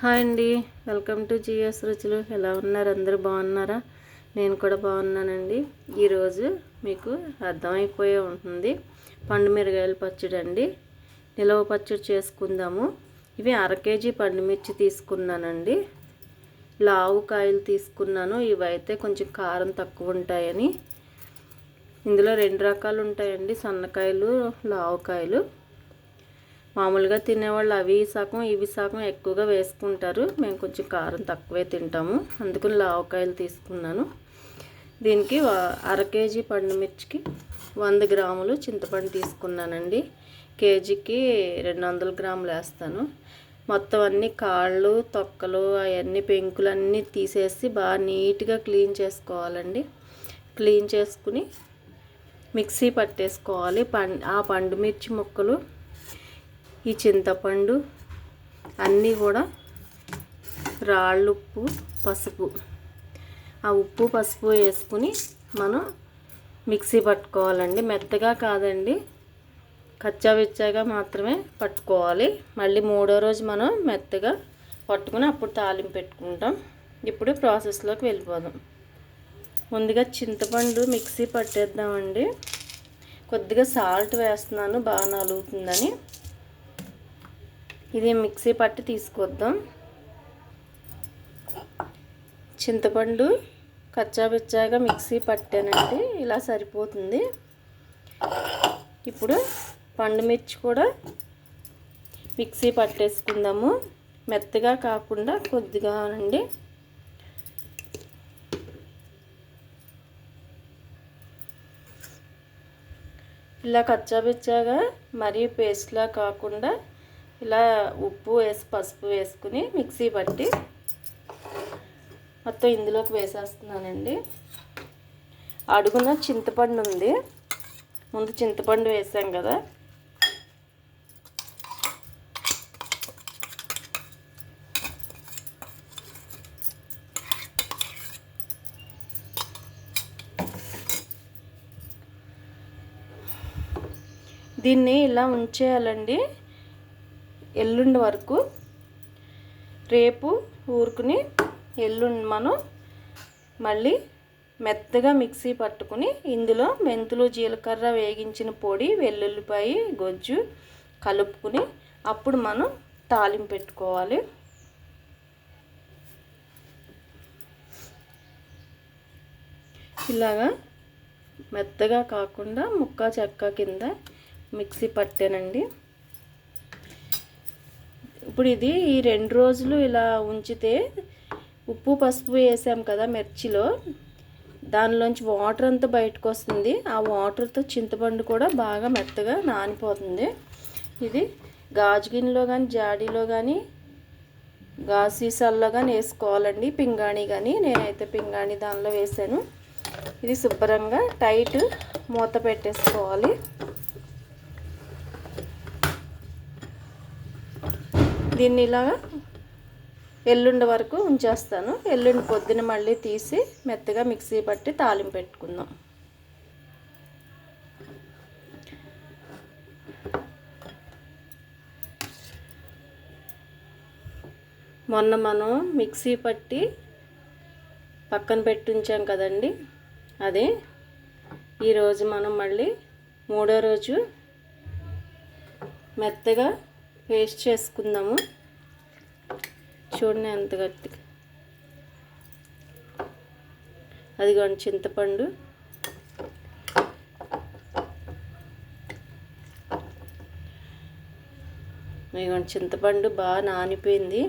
Hi అండి, welcome to GS రుచులు. ఎలా ఉన్నారు? అందరూ బాగున్నారా? నేను కూడా బాగున్నానండి. ఈరోజు మీకు అర్థమైపోయే ఉంటుంది పండు మిరగాయల పచ్చడి అండి. నిలవ పచ్చడి చేసుకుందాము. ఇవి 1/2 కేజీ పండుమిర్చి తీసుకున్నానండి. లావు కాయలు తీసుకున్నాను. ఇవైతే కొంచెం కారం తక్కువ ఉంటాయని. ఇందులో 2 రకాలు ఉంటాయండి, సన్నకాయలు, లావుకాయలు. మామూలుగా తినేవాళ్ళు అవి సగం ఇవి సగం ఎక్కువగా వేసుకుంటారు. మేము కొంచెం కారం తక్కువే తింటాము, అందుకని లావకాయలు తీసుకున్నాను. దీనికి 1/2 కేజీ పండుమిర్చికి 100 గ్రాములు చింతపండు తీసుకున్నానండి. కేజీకి 200 గ్రాములు వేస్తాను. మొత్తం అన్ని కాళ్ళు, తొక్కలు, అవన్నీ పెంకులన్నీ తీసేసి బాగా నీట్గా క్లీన్ చేసుకోవాలండి. క్లీన్ చేసుకుని మిక్సీ పట్టేసుకోవాలి. ఆ పండుమిర్చి ముక్కలు, ఈ చింతపండు అన్నీ కూడా రాళ్ళుప్పు, పసుపు, ఆ ఉప్పు పసుపు వేసుకుని మనం మిక్సీ పట్టుకోవాలండి. మెత్తగా కాదండి, కచ్చావిచ్చాగా మాత్రమే పట్టుకోవాలి. మళ్ళీ 3వ రోజు మనం మెత్తగా పట్టుకుని అప్పుడు తాలింపు పెట్టుకుంటాం. ఇప్పుడు ప్రాసెస్లోకి వెళ్ళిపోదాం. ముందుగా చింతపండు మిక్సీ పట్టేద్దామండి. కొద్దిగా సాల్ట్ వేస్తున్నాను, బాగా నలుగుతుందని. ఇది మిక్సీ పట్టి తీసుకొద్దాం. చింతపండు కచ్చాపిచ్చాగా మిక్సీ పట్టానండి, ఇలా సరిపోతుంది. ఇప్పుడు పండుమిర్చి కూడా మిక్సీ పట్టేసుకుందాము. మెత్తగా కాకుండా కొద్దిగా అండి. ఇలా కచ్చాపిచ్చాగా మరీ పేస్ట్లా కాకుండా ఇలా ఉప్పు వేసి పసుపు వేసుకుని మిక్సీ పట్టి మొత్తం ఇందులోకి వేసేస్తున్నానండి. అడుగున చింతపండు ఉంది, ముందు చింతపండు వేసాం కదా. దీన్ని ఇలా ఉంచేయాలండి ఎల్లుండి వరకు. రేపు ఊరుకుని ఎల్లుండి మనం మళ్ళీ మెత్తగా మిక్సీ పట్టుకుని ఇందులో మెంతులు, జీలకర్ర, వేగించిన పొడి, వెల్లుల్లిపాయ గొజ్జు కలుపుకుని అప్పుడు మనం తాలింపు పెట్టుకోవాలి. ఇలాగా మెత్తగా కాకుండా ముక్క చెక్క కింద మిక్సీ పట్టానండి. ఇప్పుడు ఇది ఈ 2 రోజులు ఇలా ఉంచితే ఉప్పు పసుపు వేసాం కదా మిర్చిలో, దానిలోంచి వాటర్ అంతా బయటకు వస్తుంది. ఆ వాటర్తో చింతపండు కూడా బాగా మెత్తగా నానిపోతుంది. ఇది గాజు గిన్నెలో కానీ, జాడీలో కానీ, గాజు సీసాల్లో కానీ వేసుకోవాలండి. పింగాణి కానీ, నేనైతే పింగాణి దానిలో వేసాను. ఇది శుభ్రంగా టైట్ మూత పెట్టేసుకోవాలి. దీన్ని ఇలాగా ఎల్లుండి వరకు ఉంచేస్తాను. ఎల్లుండి పొద్దున మళ్ళీ తీసి మెత్తగా మిక్సీ పట్టి తాలింపు పెట్టుకుందాం. మొన్న మనం మిక్సీ పట్టి పక్కన పెట్టి ఉంచాం కదండి, అదే ఈరోజు మనం మళ్ళీ 3వ రోజు మెత్తగా పేస్ట్ చేసుకుందాము. చూడండి ఎంత గట్టిగా. అదిగోండి చింతపండు. ఇదిగోండి చింతపండు బాగా నానిపోయింది.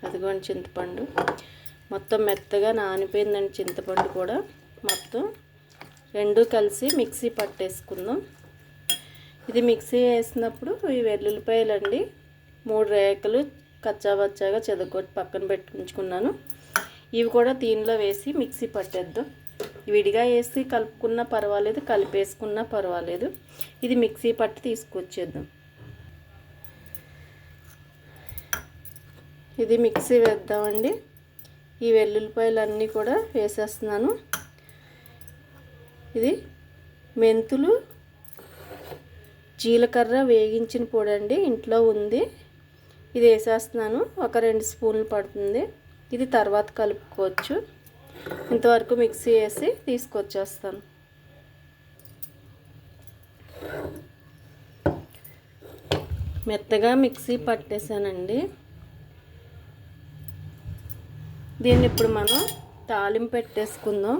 అదిగోండి చింతపండు మొత్తం మెత్తగా నానిపోయిందండి. చింతపండు కూడా మొత్తం 2 కలిసి మిక్సీ పట్టేసుకుందాం. ఇది మిక్సీ వేసినప్పుడు ఈ వెల్లుల్లిపాయలు అండి 3 రేకలు కచ్చాబచ్చాగా చెదగొట్టి పక్కన పెట్టుకుంటున్నాను. ఇవి కూడా దీనిలో వేసి మిక్సీ పట్టేద్దాం. విడిగా వేసి కలుపుకున్నా పర్వాలేదు, కలిపేసుకున్నా పర్వాలేదు. ఇది మిక్సీ పట్టి తీసుకొచ్చేద్దాం. ఇది మిక్సీ వేద్దామండి. ఈ వెల్లుల్లిపాయలు అన్నీ కూడా వేసేస్తున్నాను. ఇది మెంతులు, జీలకర్ర వేగించిన పొడి అండి, ఇంట్లో ఉంది. ఇది వేసేస్తున్నాను. ఒక 2 స్పూన్లు పడుతుంది. ఇది తర్వాత కలుపుకోవచ్చు. ఇంతవరకు మిక్సీ వేసి తీసుకొచ్చేస్తాను. మెత్తగా మిక్సీ పట్టేసానండి. దీన్ని ఇప్పుడు మనం తాలింపు పెట్టేసుకుందాం.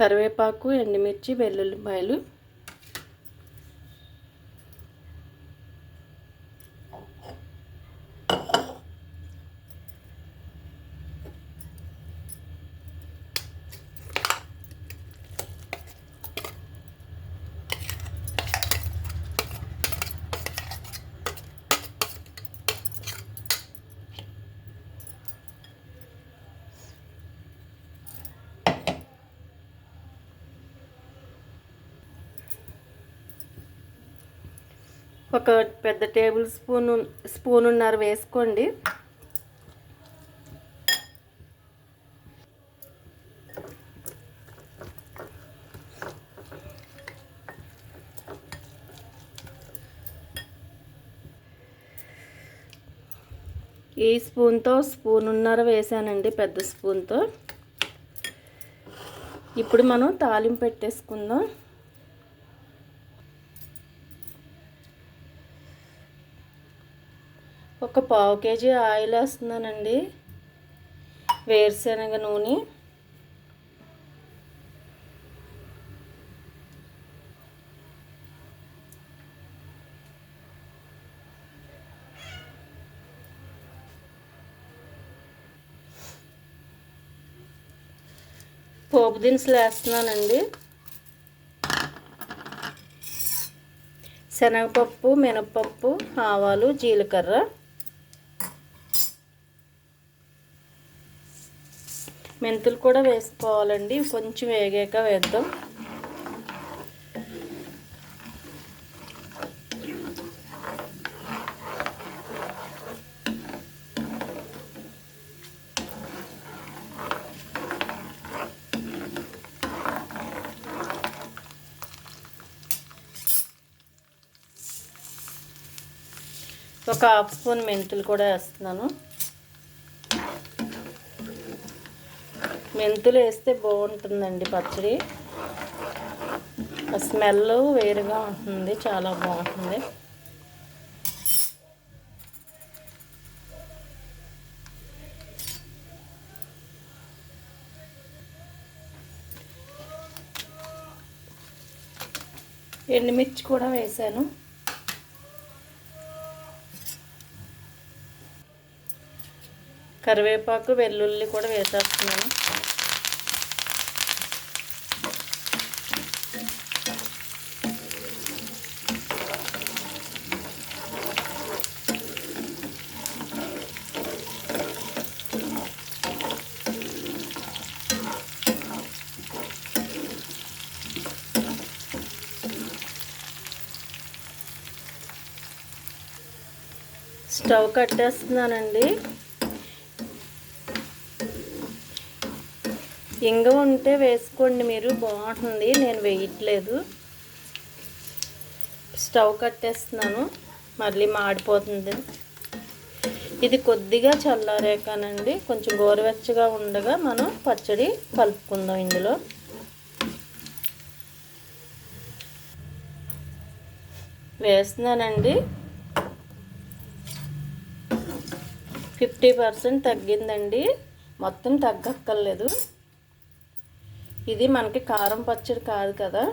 కరివేపాకు, ఎండుమిర్చి, వెల్లుల్లిపాయలు, ఒక పెద్ద టేబుల్ స్పూనున్నర వేసుకోండి. ఈ స్పూన్తో స్పూనున్నర వేసానండి, పెద్ద స్పూన్తో. ఇప్పుడు మనం తాలింపు పెట్టేసుకుందాం. ఒక 1/2 కేజీ ఆయిల్ వేస్తున్నానండి, వేరుశనగ నూనె. పోపు దినుసులు వేస్తున్నానండి. శనగపప్పు, మినపప్పు, ఆవాలు, జీలకర్ర. మెంతులు కూడా వేసుకోవాలండి. కొంచెం వేగాక వేద్దాం. ఒక 1/2 స్పూన్ మెంతులు కూడా వేస్తున్నాను. మెంతులు వేస్తే బాగుంటుందండి పచ్చడి. స్మెల్ వేరుగా ఉంటుంది, చాలా బాగుంటుంది. ఎండుమిర్చి కూడా వేసాను. కరివేపాకు, వెల్లుల్లి కూడా వేసేస్తున్నాను. స్టవ్ కట్టేస్తున్నానండి. ఇంగువ ఉంటే వేసుకోండి మీరు, బాగుంటుంది. నేను వేయట్లేదు. స్టవ్ కట్టేస్తున్నాను, మళ్ళీ మాడిపోతుంది. ఇది కొద్దిగా చల్లారాకనండి, కొంచెం గోరువెచ్చగా ఉండగా మనం పచ్చడి కలుపుకుందాం. ఇందులో వేస్తున్నానండి. 50% తగ్గిందండి, మొత్తం తగ్గక్కర్లేదు. ఇది మనకి కారం పచ్చడి కాదు కదా.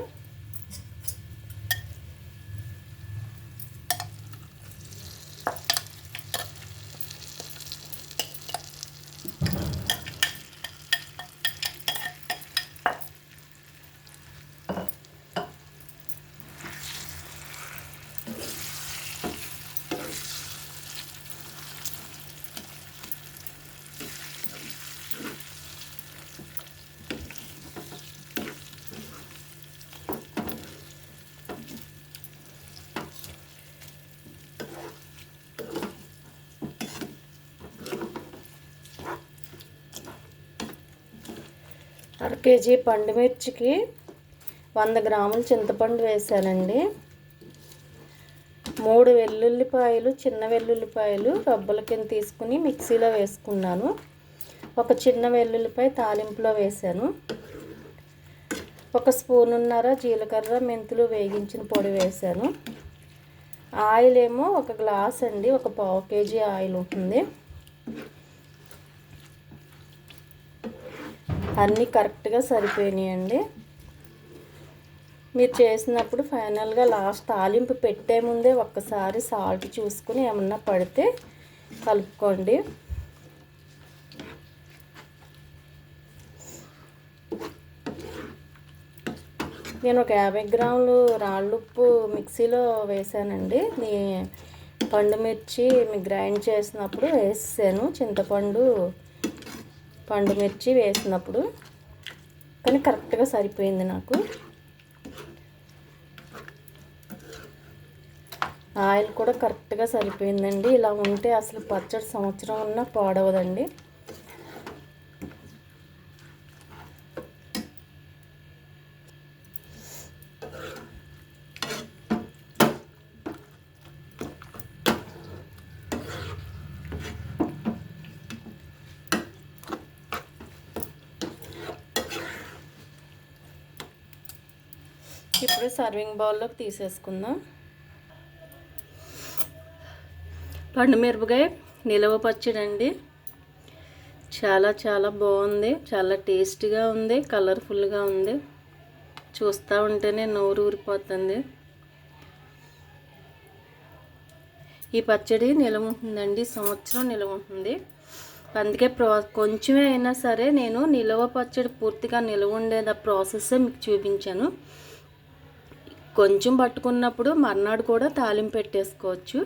అర కేజీ పండుమిర్చికి 100 గ్రాముల చింతపండు వేసానండి. 3 వెల్లుల్లిపాయలు, చిన్న వెల్లుల్లిపాయలు రబ్బల కింద తీసుకుని మిక్సీలో వేసుకున్నాను. ఒక చిన్న వెల్లుల్లిపాయ తాలింపులో వేసాను. 1 స్పూనున్నర జీలకర్ర, మెంతులు వేగించిన పొడి వేసాను. ఆయిల్ ఏమో 1 గ్లాస్ అండి, 1/2 కేజీ ఆయిల్ ఉంటుంది. అన్నీ కరెక్ట్గా సరిపోయినాయండి. మీరు చేసినప్పుడు ఫైనల్గా లాస్ట్ తాలింపు పెట్టే ముందే ఒక్కసారి సాల్ట్ చూసుకుని ఏమన్నా పడితే కలుపుకోండి. నేను ఒక 50 గ్రాములు రాళ్ళుప్పు మిక్సీలో వేసానండి. పండుమిర్చి గ్రైండ్ చేసినప్పుడు వేసాను, చింతపండు పండుమిర్చి వేసినప్పుడు, కానీ కరెక్ట్గా సరిపోయింది నాకు. ఆయిల్ కూడా కరెక్ట్గా సరిపోయిందండి. ఇలా ఉంటే అసలు పచ్చడి సంవత్సరం ఉన్నా పాడవదండి. ఇప్పుడు సర్వింగ్ బౌల్లోకి తీసేసుకుందాం. పండుమిరపకాయ నిలవ పచ్చడి అండి. చాలా చాలా బాగుంది, చాలా టేస్టీగా ఉంది, కలర్ఫుల్గా ఉంది. చూస్తూ ఉంటేనే నోరు ఊరిపోతుంది. ఈ పచ్చడి నిలవ ఉంటుందండి, సంవత్సరం నిలవ ఉంటుంది. అందుకే కొంచెమే అయినా సరే నేను నిలవ పచ్చడి పూర్తిగా నిలవ ఉండేది ప్రాసెస్ మీకు చూపించాను. కొంచెం పట్టుకున్నప్పుడు మర్నాడు కూడా తాలింపు పెట్టేసుకోవచ్చు,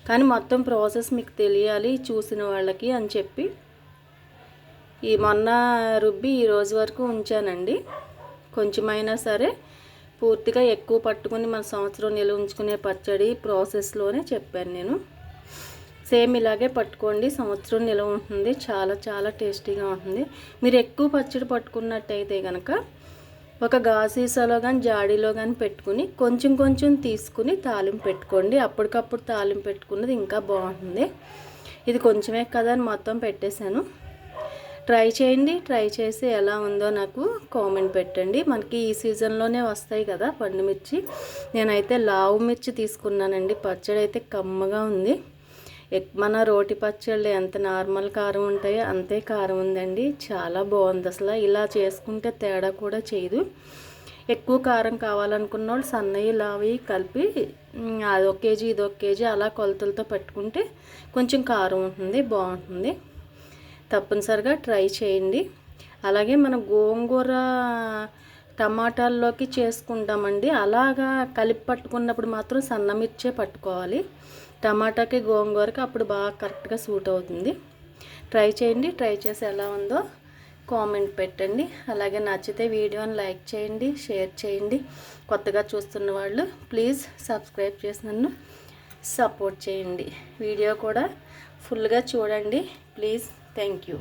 కానీ మొత్తం ప్రాసెస్ మీకు తెలియాలి చూసిన వాళ్ళకి అని చెప్పి ఈ మొన్న రుబ్బి ఈ రోజు వరకు ఉంచానండి. కొంచెమైనా సరే పూర్తిగా ఎక్కువ పట్టుకుని మన సంవత్సరం నిల్వ ఉంచుకునే పచ్చడి ప్రాసెస్లోనే చెప్పాను నేను. సేమ్ ఇలాగే పట్టుకోండి, సంవత్సరం నిల్వ ఉంటుంది. చాలా చాలా టేస్టీగా ఉంటుంది. మీరు ఎక్కువ పచ్చడి పట్టుకున్నట్టయితే కనుక ఒక గాజీసాలో కానీ జాడీలో కానీ పెట్టుకుని కొంచెం కొంచెం తీసుకుని తాలింపు పెట్టుకోండి. అప్పటికప్పుడు తాలింపు పెట్టుకున్నది ఇంకా బాగుంటుంది. ఇది కొంచెమే కదా అని మొత్తం పెట్టేశాను. ట్రై చేయండి. ట్రై చేసి ఎలా ఉందో నాకు కామెంట్ పెట్టండి. మనకి ఈ సీజన్లోనే వస్తాయి కదా పండుమిర్చి. నేనైతే లావు మిర్చి తీసుకున్నానండి. పచ్చడి అయితే కమ్మగా ఉంది. మన రోటి పచ్చళ్ళు ఎంత నార్మల్ కారం ఉంటాయో అంతే కారం ఉందండి. చాలా బాగుంది. అసలు ఇలా చేసుకుంటే తేడా కూడా చేయదు. ఎక్కువ కారం కావాలనుకున్న వాళ్ళు సన్నవి లావి కలిపి అదొక కేజీ ఇదొక కేజీ అలా కొలతలతో పెట్టుకుంటే కొంచెం కారం ఉంటుంది, బాగుంటుంది. తప్పనిసరిగా ట్రై చేయండి. అలాగే మనం గోంగూర టమాటాల్లోకి చేసుకుంటామండి. అలాగా కలిపి పట్టుకున్నప్పుడు మాత్రం సన్నమిర్చే పట్టుకోవాలి. టమాటాకి గోంగూరకి అప్పుడు బాగా కరెక్ట్గా సూట్ అవుతుంది. ట్రై చేయండి. ట్రై చేసి ఎలా ఉందో కామెంట్ పెట్టండి. అలాగే నచ్చితే వీడియోని లైక్ చేయండి, షేర్ చేయండి. కొత్తగా చూస్తున్న వాళ్ళు ప్లీజ్ సబ్స్క్రైబ్ చేసి నన్ను సపోర్ట్ చేయండి. వీడియో కూడా ఫుల్గా చూడండి ప్లీజ్. Thank you.